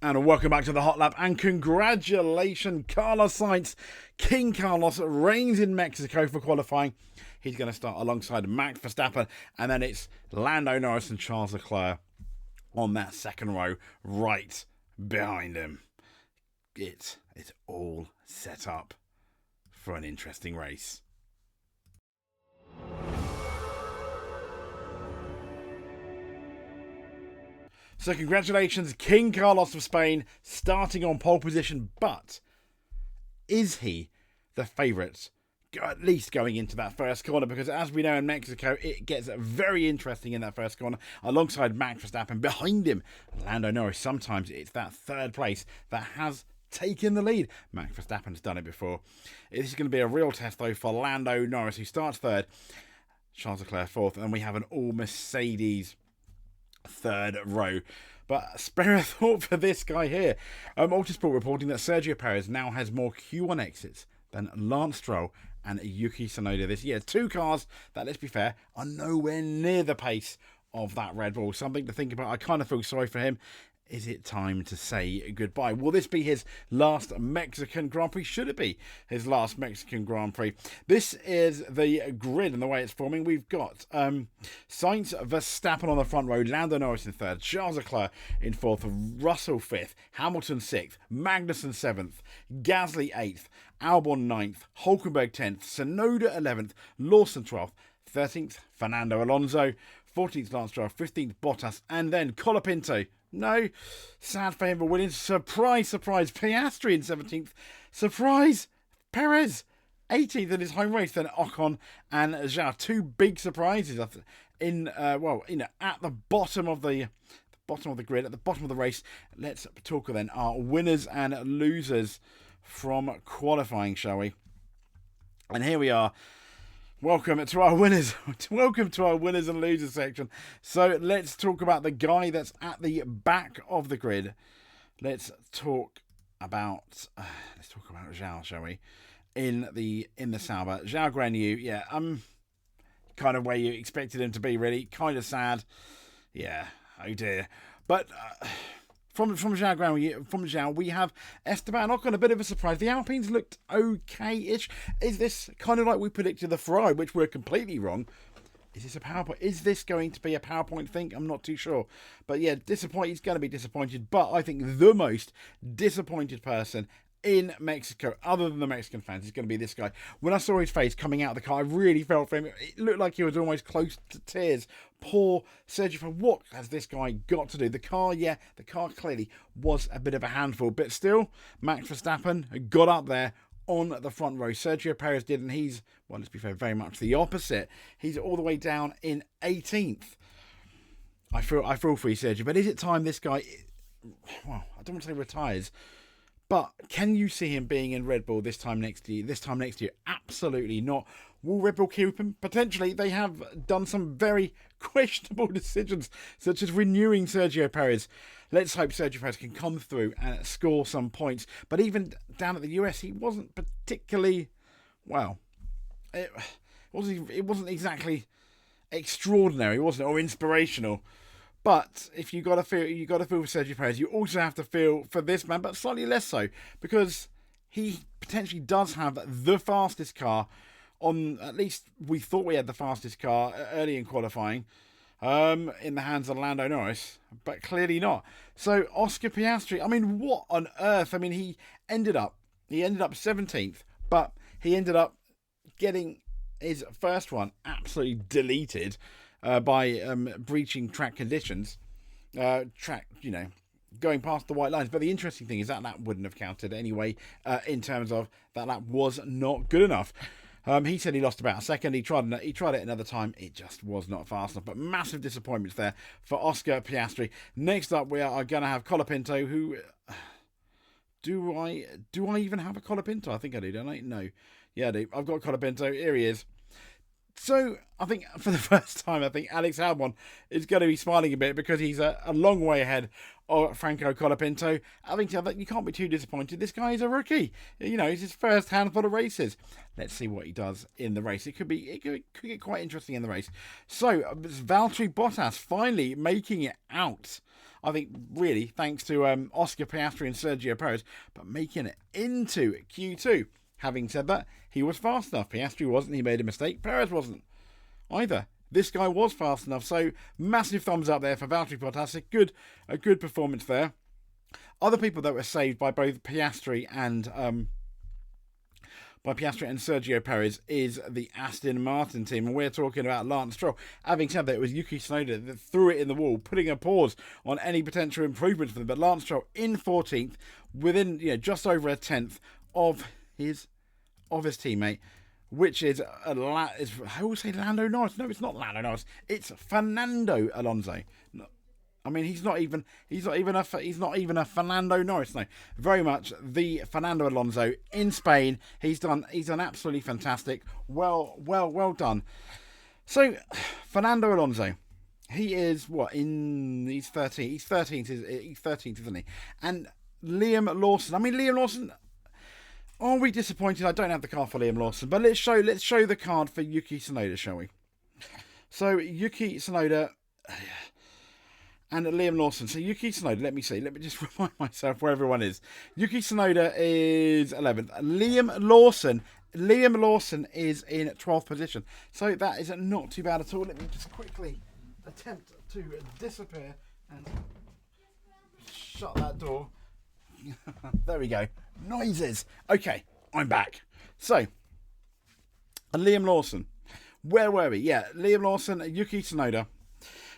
And welcome back to the Hot Lap, and congratulations, Carlos Sainz. King Carlos reigns in Mexico for qualifying. He's going to start alongside Max Verstappen, and then it's Lando Norris and Charles Leclerc on that second row right behind him. It's all set up for an interesting race. So congratulations, King Carlos of Spain, starting on pole position. But is he the favourite, at least going into that first corner? Because as we know in Mexico, it gets very interesting in that first corner, alongside Max Verstappen. Behind him, Lando Norris. Sometimes it's that third place that has taken the lead. Max Verstappen's done it before. This is going to be a real test, though, for Lando Norris, who starts third, Charles Leclerc fourth, and we have an all-Mercedes third row. But spare a thought for this guy here. Motorsport reporting that Sergio Perez now has more Q1 exits than Lance Stroll and Yuki Tsunoda this year. Two cars that, let's be fair, are nowhere near the pace of that Red Bull. Something to think about. I kind of feel sorry for him. Is it time to say goodbye? Will this be his last Mexican Grand Prix? Should it be his last Mexican Grand Prix? This is the grid and the way it's forming. We've got Sainz, Verstappen on the front row, Lando Norris in third, Charles Leclerc in fourth, Russell fifth, Hamilton sixth, Magnussen seventh, Gasly eighth, Albon ninth, Hulkenberg 10th, Tsunoda 11th, Lawson 12th, 13th, Fernando Alonso, 14th, Lance Stroll, 15th, Bottas, and then Colapinto. No, sad for him for winning. Surprise, Piastri in 17th. Surprise, Perez 18th in his home race. Then Ocon and Zhou. Two big surprises at the bottom of the grid, at the bottom of the race. Let's talk then our winners and losers from qualifying, shall we? And here we are. Welcome to our winners. Welcome to our winners and losers section. So let's talk about the guy that's at the back of the grid. Let's talk about Zhou, shall we? In the Sauber, Zhou Guanyu. Yeah, kind of where you expected him to be. Really, kind of sad. Yeah. Oh dear. But From Zhou, we have Esteban Ocon, a bit of a surprise. The Alpines looked okay-ish. Is this kind of like we predicted the Ferrari, which we're completely wrong? Is this a PowerPoint? Is this going to be a PowerPoint thing? I'm not too sure. But yeah, disappointed. He's going to be disappointed. But I think the most disappointed person in Mexico, other than the Mexican fans, is going to be this guy. When I saw his face coming out of the car, I really felt for him. It looked like he was almost close to tears. Poor Sergio, what has this guy got to do? The car clearly was a bit of a handful, but still, Max Verstappen got up there on the front row. Sergio Perez did, and he's, well, let's be fair, very much the opposite. He's all the way down in 18th. I feel for you, Sergio, but is it time this guy, well, I don't want to say retires, but can you see him being in Red Bull this time next year? Absolutely not. Will Red Bull keep him? Potentially. They have done some very questionable decisions, such as renewing Sergio Perez. Let's hope Sergio Perez can come through and score some points. But even down at the US, he wasn't particularly, well, it wasn't exactly extraordinary, wasn't it, or inspirational. But if you got to feel for Sergio Perez, you also have to feel for this man, but slightly less so, because he potentially does have the fastest car on, at least we thought we had the fastest car early in qualifying, in the hands of Lando Norris, but clearly not. So Oscar Piastri, I mean, what on earth? I mean, he ended up 17th, but he ended up getting his first one absolutely deleted by breaching track conditions, going past the white lines. But the interesting thing is that wouldn't have counted anyway, in terms of that lap was not good enough. He said he lost about a second. He tried it another time. It just was not fast enough. But massive disappointments there for Oscar Piastri. Next up, we are going to have Colapinto, who... Do I even have a Colapinto? I think I do, don't I? No. Yeah, I do. I've got Colapinto. Here he is. So, I think for the first time, Alex Albon is going to be smiling a bit because he's a long way ahead or Franco Colapinto. I think you can't be too disappointed. This guy is a rookie. You know, it's his first handful of races. Let's see what he does in the race. It could get quite interesting in the race. So, Valtteri Bottas finally making it out. I think, really, thanks to Oscar Piastri and Sergio Perez, but making it into Q2. Having said that, he was fast enough. Piastri wasn't. He made a mistake. Perez wasn't either. This guy was fast enough. So, massive thumbs up there for Valtteri Bottas. A good performance there. Other people that were saved by both Piastri and Sergio Perez is the Aston Martin team, and we're talking about Lance Stroll. Having said that, it was Yuki Tsunoda that threw it in the wall, putting a pause on any potential improvements for them. But Lance Stroll in 14th, within just over a tenth of his teammate, which is I always say Lando Norris. No, it's not Lando Norris. It's Fernando Alonso. I mean, he's not even a Fernando Norris. No, very much the Fernando Alonso in Spain. He's done absolutely fantastic. Well done. So, Fernando Alonso, he is he's 13. He's 13th, isn't he? And Liam Lawson. I mean, Liam Lawson. Are we disappointed? I don't have the card for Liam Lawson, but let's show the card for Yuki Tsunoda, shall we? So Yuki Tsunoda and Liam Lawson. So Yuki Tsunoda, let me just remind myself where everyone is. Yuki Tsunoda is 11th. Liam Lawson is in 12th position. So that is not too bad at all. Let me just quickly attempt to disappear and shut that door. There we go. Noises. Okay, I'm back. So, Liam Lawson. Where were we? Yeah, Liam Lawson, Yuki Tsunoda.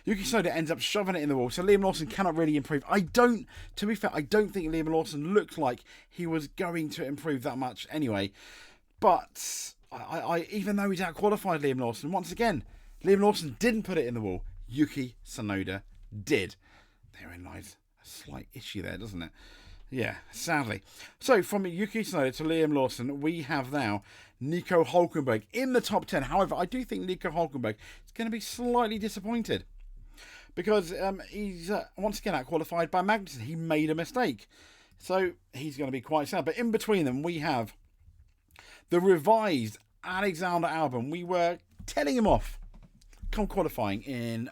Yuki Tsunoda ends up shoving it in the wall, so Liam Lawson cannot really improve. To be fair, I don't think Liam Lawson looked like he was going to improve that much anyway. But, I even though he's out-qualified Liam Lawson, once again, Liam Lawson didn't put it in the wall. Yuki Tsunoda did. Therein lies a slight issue there, doesn't it? Yeah, sadly. So, from Yuki Tsunoda to Liam Lawson, we have now Nico Hülkenberg in the top 10. However, I do think Nico Hülkenberg is going to be slightly disappointed because he's once again out-qualified by Magnussen. He made a mistake. So, he's going to be quite sad. But in between them, we have the revised Alexander Albon. We were telling him off come qualifying in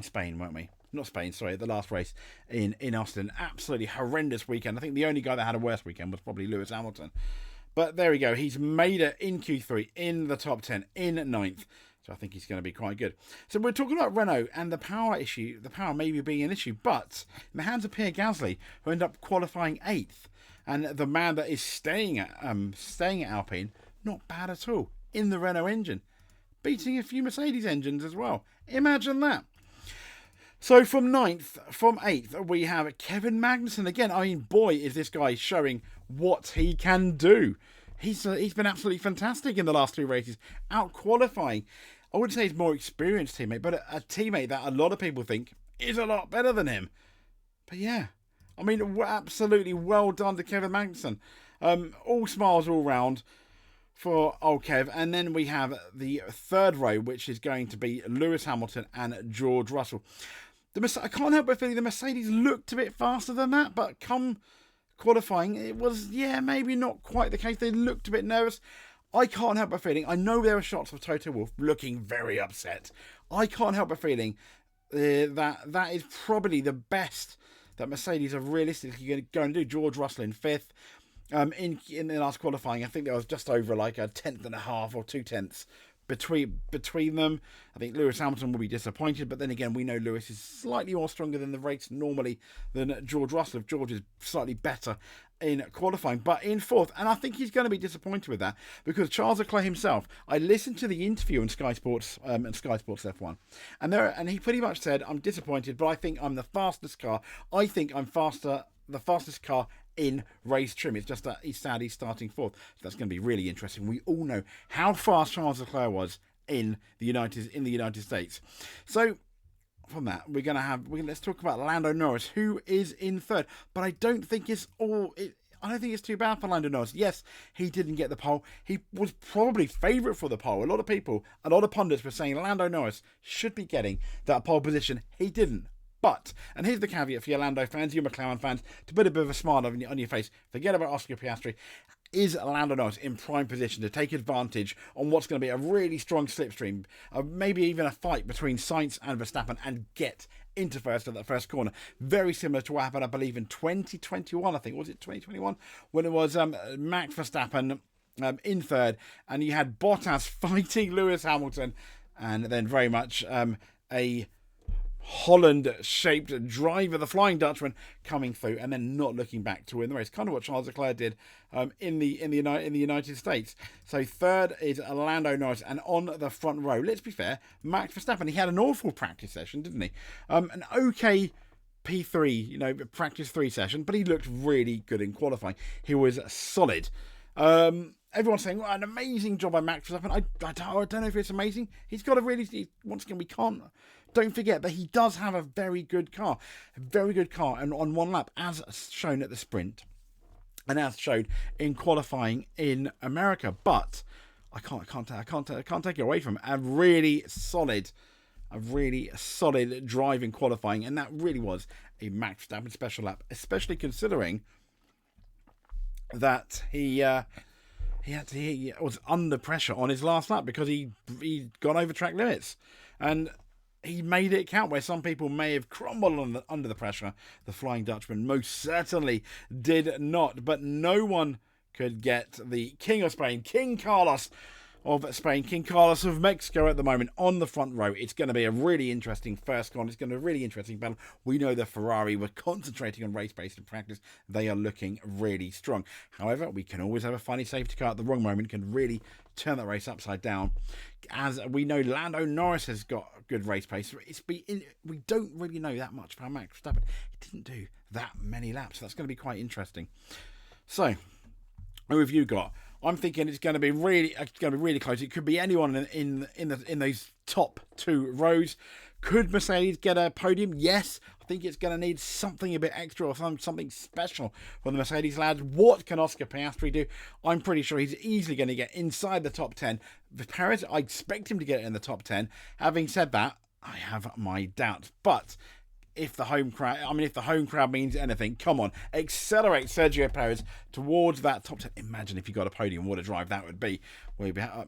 Spain, weren't we? Not Spain, sorry, the last race in Austin. Absolutely horrendous weekend. I think the only guy that had a worse weekend was probably Lewis Hamilton. But there we go. He's made it in Q3, in the top 10, in 9th. So I think he's going to be quite good. So we're talking about Renault and the power issue, the power maybe being an issue, but in the hands of Pierre Gasly, who ended up qualifying 8th, and the man that is staying at Alpine, not bad at all, in the Renault engine, beating a few Mercedes engines as well. Imagine that. So from 8th, we have Kevin Magnussen. Again, I mean, boy, is this guy showing what he can do. He's been absolutely fantastic in the last 3 races, out-qualifying. I wouldn't say he's more experienced teammate, but a teammate that a lot of people think is a lot better than him. But yeah, I mean, absolutely well done to Kevin Magnussen. All smiles all round for old Kev. And then we have the 3rd row, which is going to be Lewis Hamilton and George Russell. I can't help but feeling the Mercedes looked a bit faster than that, but come qualifying, it was, maybe not quite the case. They looked a bit nervous. I can't help but feeling, I know there were shots of Toto Wolff looking very upset. I can't help but feeling that is probably the best that Mercedes are realistically going to do. George Russell in 5th. In the last qualifying, I think there was just over like a 10th and a half or 2 tenths between them. I think Lewis Hamilton will be disappointed, but then again, we know Lewis is slightly more stronger than the race normally than George Russell. George is slightly better in qualifying, but in 4th, and I think he's going to be disappointed with that because Charles Leclerc himself, I listened to the interview on Sky Sports and Sky Sports F1, and he pretty much said, "I'm disappointed, but I think I'm the fastest car. I think I'm the fastest car in race trim. It's just that he's sadly starting 4th. So that's going to be really interesting. We all know how fast Charles Leclerc was in the United States. So from that, let's talk about Lando Norris, who is in 3rd. But I don't think it's too bad for Lando Norris. Yes, he didn't get the pole. He was probably favourite for the pole. A lot of pundits were saying Lando Norris should be getting that pole position. He didn't. But, and here's the caveat for your Lando fans, your McLaren fans, to put a bit of a smile on your face, forget about Oscar Piastri. Is Lando Norris in prime position to take advantage on what's going to be a really strong slipstream, maybe even a fight between Sainz and Verstappen, and get into first at that first corner? Very similar to what happened, I believe, in 2021, I think. Was it 2021? When it was Max Verstappen in third, and you had Bottas fighting Lewis Hamilton, and then very much a Holland-shaped driver, the Flying Dutchman, coming through and then not looking back to win the race. Kind of what Charles Leclerc did in the United States. So third is Lando Norris, and on the front row, let's be fair, Max Verstappen. He had an awful practice session, didn't he? An okay P3, practice 3 session, but he looked really good in qualifying. He was solid. Everyone's saying, well, an amazing job by Max Verstappen. I don't know if it's amazing. He's got a really, once again, don't forget that he does have a very good car. And on one lap, as shown at the sprint, and as shown in qualifying in America. But I can't take it away from him. A really solid drive in qualifying, and that really was a Max Verstappen special lap, especially considering that he was under pressure on his last lap because he got over track limits, and he made it count where some people may have crumbled under the pressure. The Flying Dutchman most certainly did not, but no one could get the King of Spain, King Carlos of Spain, King Carlos of Mexico at the moment on the front row. It's going to be a really interesting first con. It's going to be a really interesting battle. We know the Ferrari were concentrating on race pace and practice. They are looking really strong. However, we can always have a funny safety car at the wrong moment, can really turn that race upside down. As we know, Lando Norris has got good race pace. We don't really know that much about Max Verstappen. He didn't do that many laps. So that's going to be quite interesting. So, who have you got? I'm thinking it's going to be really close. It could be anyone in those top 2 rows. Could Mercedes get a podium? Yes. I think it's going to need something a bit extra or something special from the Mercedes lads. What can Oscar Piastri do? I'm pretty sure he's easily going to get inside the top 10. The Perez, I expect him to get in the top 10. Having said that, I have my doubts. But if the home crowd means anything, come on, accelerate Sergio Perez towards that top 10. Imagine if you got a podium, what a drive that would be.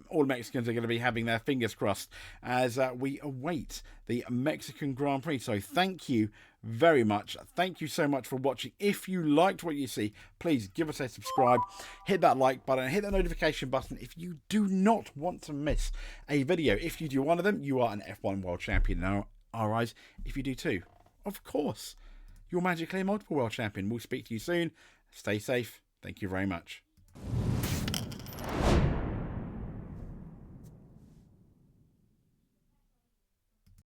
All Mexicans are going to be having their fingers crossed as we await the Mexican Grand Prix. So thank you very much. Thank you so much for watching. If you liked what you see, please give us a subscribe, hit that like button, hit the notification button if you do not want to miss a video. If you do one of them, you are an F1 World Champion in our eyes. If you do too, of course, you're magically a multiple world champion. We'll speak to you soon. Stay safe. Thank you very much.